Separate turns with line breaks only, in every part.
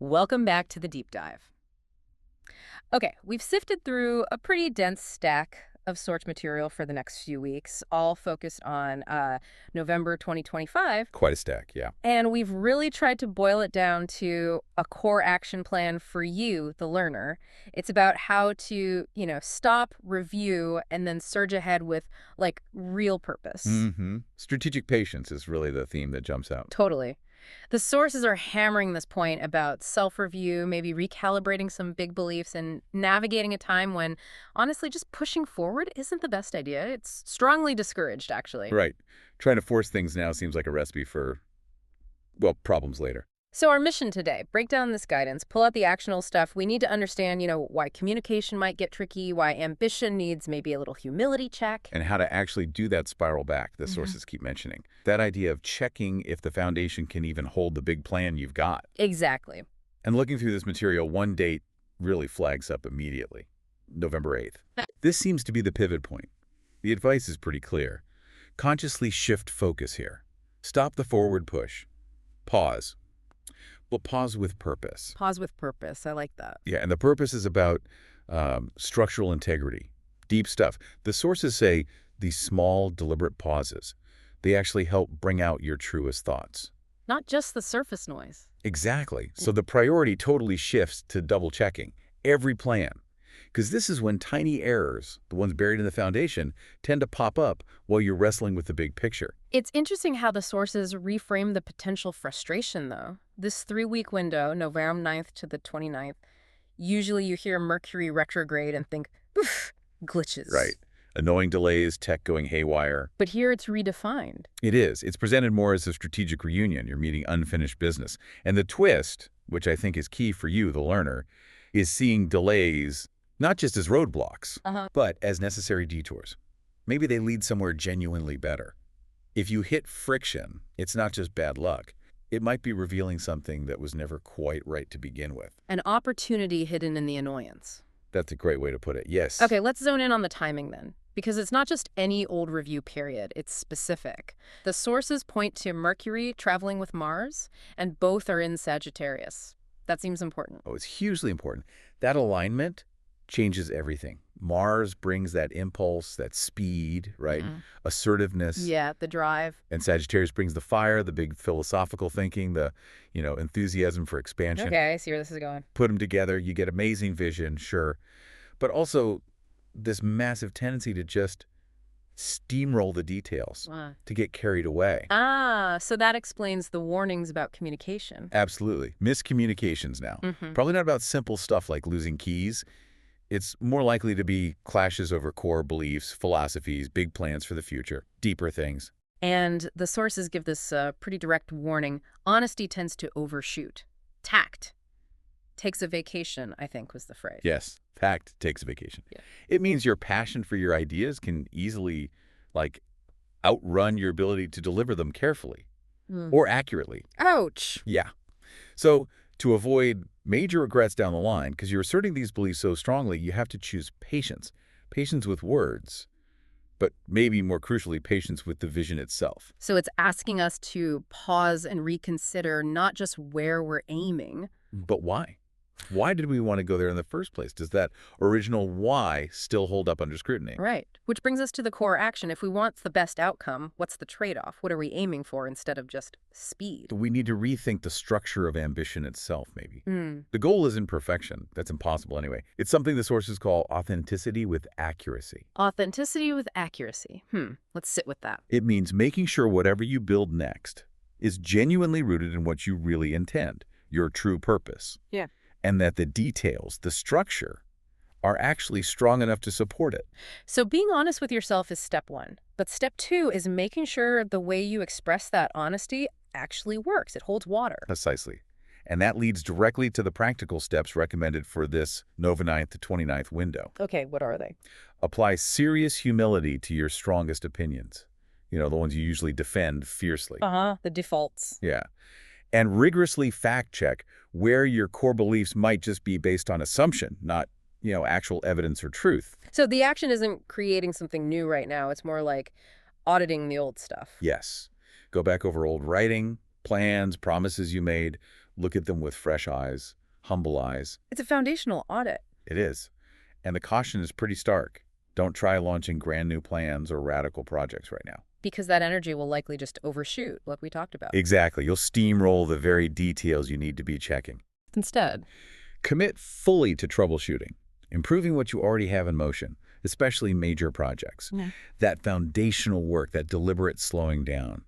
Welcome back to the deep dive. Okay, we've sifted through a pretty dense stack of source material for the next few weeks, all focused on November 2025.
Quite a stack, yeah.
And we've really tried to boil it down to a core action plan for you, the learner. It's about how to, stop, review, and then surge ahead with, like, real purpose.
Strategic patience is really the theme that jumps out.
Totally. The sources are hammering this point about self-review, maybe recalibrating some big beliefs, and navigating a time when, honestly, just pushing forward isn't the best idea. It's strongly discouraged, actually.
Right. Trying to force things now seems like a recipe for, well, problems later.
So our mission today, break down this guidance, pull out the actionable stuff. We need to understand, why communication might get tricky, why ambition needs maybe a little humility check.
And how to actually do that spiral back, the sources keep mentioning. That idea of checking if the foundation can even hold the big plan you've got.
Exactly.
And looking through this material, one date really flags up immediately, November 8th. This seems to be the pivot point. The advice is pretty clear. Consciously shift focus here. Stop the forward push. Pause. Well, pause with purpose.
Pause with purpose. I like that.
Yeah, and the purpose is about structural integrity, deep stuff. The sources say these small, deliberate pauses, they actually help bring out your truest thoughts.
Not just the surface noise.
Exactly. So the priority totally shifts to double-checking every plan. Because this is when tiny errors, the ones buried in the foundation, tend to pop up while you're wrestling with the big picture.
It's interesting how the sources reframe the potential frustration, though. This 3-week window, November 9th to the 29th, usually you hear Mercury retrograde and think, oof, glitches.
Right. Annoying delays, tech going haywire.
But here it's redefined.
It is. It's presented more as a strategic reunion. You're meeting unfinished business. And the twist, which I think is key for you, the learner, is seeing delays not just as roadblocks, but as necessary detours. Maybe they lead somewhere genuinely better. If you hit friction, it's not just bad luck. It might be revealing something that was never quite right to begin with.
An opportunity hidden in the annoyance.
That's a great way to put it, yes.
Okay, let's zone in on the timing then. Because it's not just any old review period, it's specific. The sources point to Mercury traveling with Mars, and both are in Sagittarius. That seems important.
Oh, it's hugely important. That alignment changes everything. Mars brings that impulse, that speed, right? Assertiveness.
Yeah, the drive.
And Sagittarius brings the fire, the big philosophical thinking, the, enthusiasm for expansion.
Okay, I see where this is going.
Put them together, you get amazing vision, sure. But also this massive tendency to just steamroll the details, to get carried away.
So that explains the warnings about communication.
Absolutely. Miscommunications now. Probably not about simple stuff like losing keys. It's more likely to be clashes over core beliefs, philosophies, big plans for the future, deeper things.
And the sources give this pretty direct warning. Honesty tends to overshoot. Tact takes a vacation, I think was the phrase.
Yes, tact takes a vacation.
Yeah.
It means your passion for your ideas can easily, outrun your ability to deliver them carefully or accurately.
Ouch.
Yeah. So to avoid major regrets down the line, because you're asserting these beliefs so strongly, you have to choose patience. Patience with words, but maybe more crucially, patience with the vision itself.
So it's asking us to pause and reconsider not just where we're aiming.
But why? Why did we want to go there in the first place? Does that original why still hold up under scrutiny?
Right. Which brings us to the core action. If we want the best outcome, what's the trade-off? What are we aiming for instead of just speed?
We need to rethink the structure of ambition itself, maybe. The goal isn't perfection. That's impossible anyway. It's something the sources call authenticity with accuracy.
Authenticity with accuracy. Let's sit with that.
It means making sure whatever you build next is genuinely rooted in what you really intend, your true purpose.
Yeah.
And that the details, the structure, are actually strong enough to support it.
So being honest with yourself is step one. But step two is making sure the way you express that honesty actually works. It holds water.
Precisely. And that leads directly to the practical steps recommended for this November 9th to 29th window.
Okay, what are they?
Apply serious humility to your strongest opinions. The ones you usually defend fiercely.
The defaults.
Yeah. And rigorously fact-check where your core beliefs might just be based on assumption, not, actual evidence or truth.
So the action isn't creating something new right now. It's more like auditing the old stuff.
Yes. Go back over old writing, plans, promises you made. Look at them with fresh eyes, humble eyes.
It's a foundational audit.
It is. And the caution is pretty stark. Don't try launching brand new plans or radical projects right now.
Because that energy will likely just overshoot, like we talked about.
Exactly. You'll steamroll the very details you need to be checking.
Instead,
commit fully to troubleshooting, improving what you already have in motion, especially major projects.
Yeah.
That foundational work, that deliberate slowing down.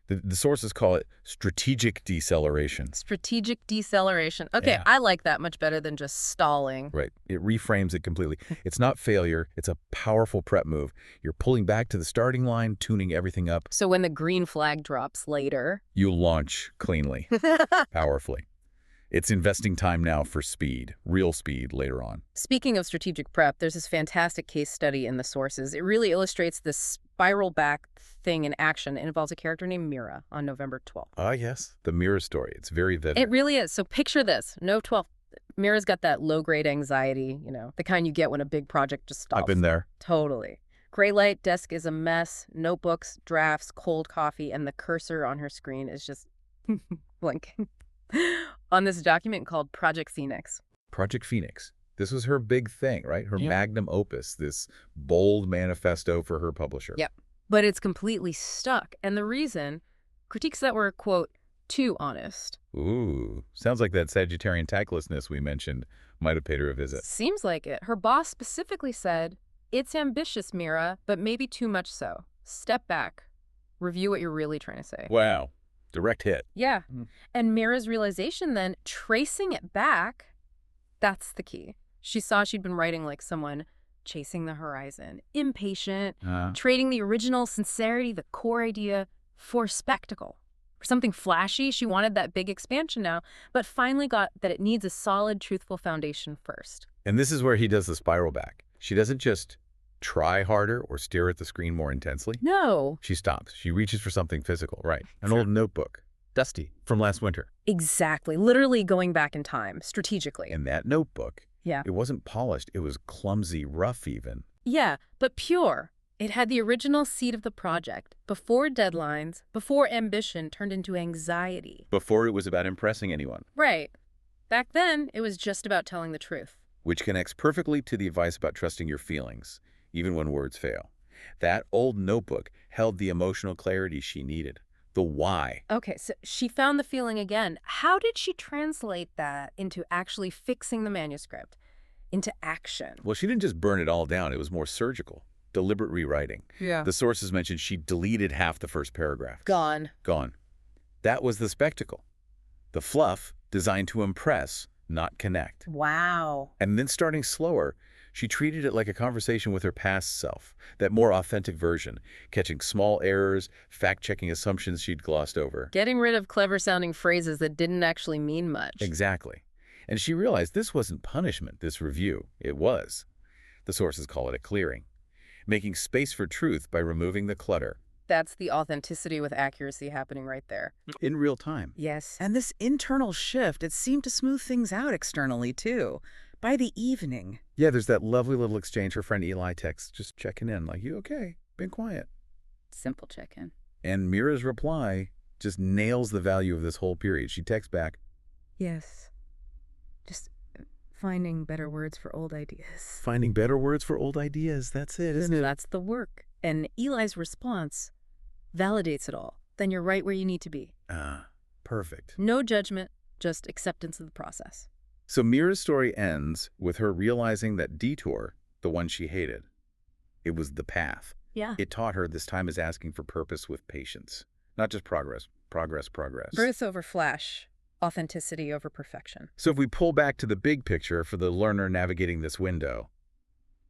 The sources call it strategic deceleration.
Strategic deceleration. Okay,
Yeah.
I like that much better than just stalling.
Right. It reframes it completely. It's not failure. It's a powerful prep move. You're pulling back to the starting line, tuning everything up.
So when the green flag drops later,
You launch cleanly, powerfully. It's investing time now for speed, real speed later on.
Speaking of strategic prep, there's this fantastic case study in the sources. It really illustrates this spiral back thing in action. It involves a character named Mira on November 12th.
Ah, yes. The mirror story. It's very vivid.
It really is. So picture this. Nov 12th. Mira's got that low-grade anxiety, the kind you get when a big project just stalls.
I've been there.
Totally. Gray light, desk is a mess, notebooks, drafts, cold coffee, and the cursor on her screen is just blinking. On this document called Project Phoenix.
Project Phoenix. This was her big thing, right? Her magnum opus, this bold manifesto for her publisher.
Yep. But it's completely stuck. And the reason, critiques that were, quote, too honest.
Ooh, sounds like that Sagittarian tactlessness we mentioned might have paid her a visit.
Seems like it. Her boss specifically said, it's ambitious, Mira, but maybe too much so. Step back. Review what you're really trying to say.
Wow. Direct hit.
Yeah. And Mira's realization then, tracing it back, that's the key. She saw she'd been writing like someone chasing the horizon, impatient, trading the original sincerity, the core idea, for spectacle. For something flashy, she wanted that big expansion now, but finally got that it needs a solid, truthful foundation first.
And this is where he does the spiral back. She doesn't just try harder or stare at the screen more intensely.
No.
She stops. She reaches for something physical, right? An old notebook, dusty, from last winter.
Exactly. Literally going back in time, strategically.
And that notebook,
Yeah.
it wasn't polished. It was clumsy, rough even.
Yeah, but pure. It had the original seed of the project, before deadlines, before ambition turned into anxiety.
Before it was about impressing anyone.
Right. Back then, it was just about telling the truth.
Which connects perfectly to the advice about trusting your feelings, even when words fail. That old notebook held the emotional clarity she needed. The why.
Okay, so she found the feeling again. How did she translate that into actually fixing the manuscript, into action?
Well, she didn't just burn it all down. It was more surgical, deliberate rewriting.
Yeah.
The sources mentioned she deleted half the first paragraph.
Gone.
Gone. That was the spectacle. The fluff designed to impress, not connect.
Wow.
And then starting slower, she treated it like a conversation with her past self, that more authentic version, catching small errors, fact-checking assumptions she'd glossed over.
Getting rid of clever-sounding phrases that didn't actually mean much.
Exactly. And she realized this wasn't punishment, this review. It was. The sources call it a clearing. Making space for truth by removing the clutter.
That's the authenticity with accuracy happening right there.
In real time.
Yes.
And this internal shift, it seemed to smooth things out externally, too. By the evening.
Yeah, there's that lovely little exchange. Her friend Eli texts, just checking in, like, you okay? Been quiet.
Simple check-in.
And Mira's reply just nails the value of this whole period. She texts back,
Yes. Just finding better words for old ideas.
finding better words for old ideas. That's it, isn't it?
That's the work. And Eli's response validates it all. Then you're right where you need to be.
Perfect.
No judgment, just acceptance of the process.
So Mira's story ends with her realizing that DETOUR, the one she hated, it was the path.
Yeah.
It taught her this time is asking for purpose with patience, not just progress. Progress.
Birth over flash. Authenticity over perfection.
So if we pull back to the big picture for the learner navigating this window,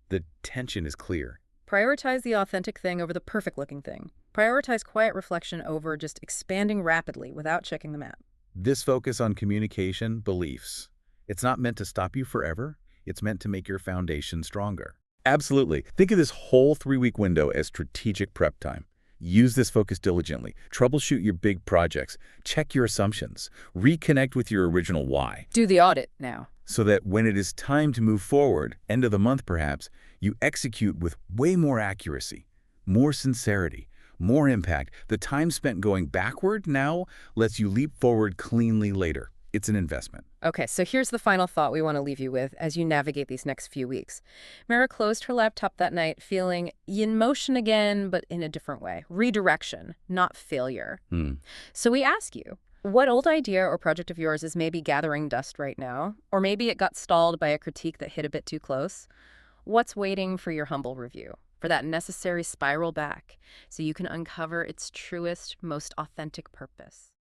the tension is clear.
Prioritize the authentic thing over the perfect-looking thing. Prioritize quiet reflection over just expanding rapidly without checking the map.
This focus on communication, beliefs, it's not meant to stop you forever. It's meant to make your foundation stronger. Absolutely. Think of this whole 3-week window as strategic prep time. Use this focus diligently. Troubleshoot your big projects. Check your assumptions. Reconnect with your original why.
Do the audit now.
So that when it is time to move forward, end of the month perhaps, you execute with way more accuracy, more sincerity, more impact. The time spent going backward now lets you leap forward cleanly later. It's an investment.
Okay, so here's the final thought we want to leave you with as you navigate these next few weeks. Mara closed her laptop that night feeling in motion again, but in a different way. Redirection, not failure. So we ask you, what old idea or project of yours is maybe gathering dust right now? Or maybe it got stalled by a critique that hit a bit too close? What's waiting for your humble review? For that necessary spiral back so you can uncover its truest, most authentic purpose?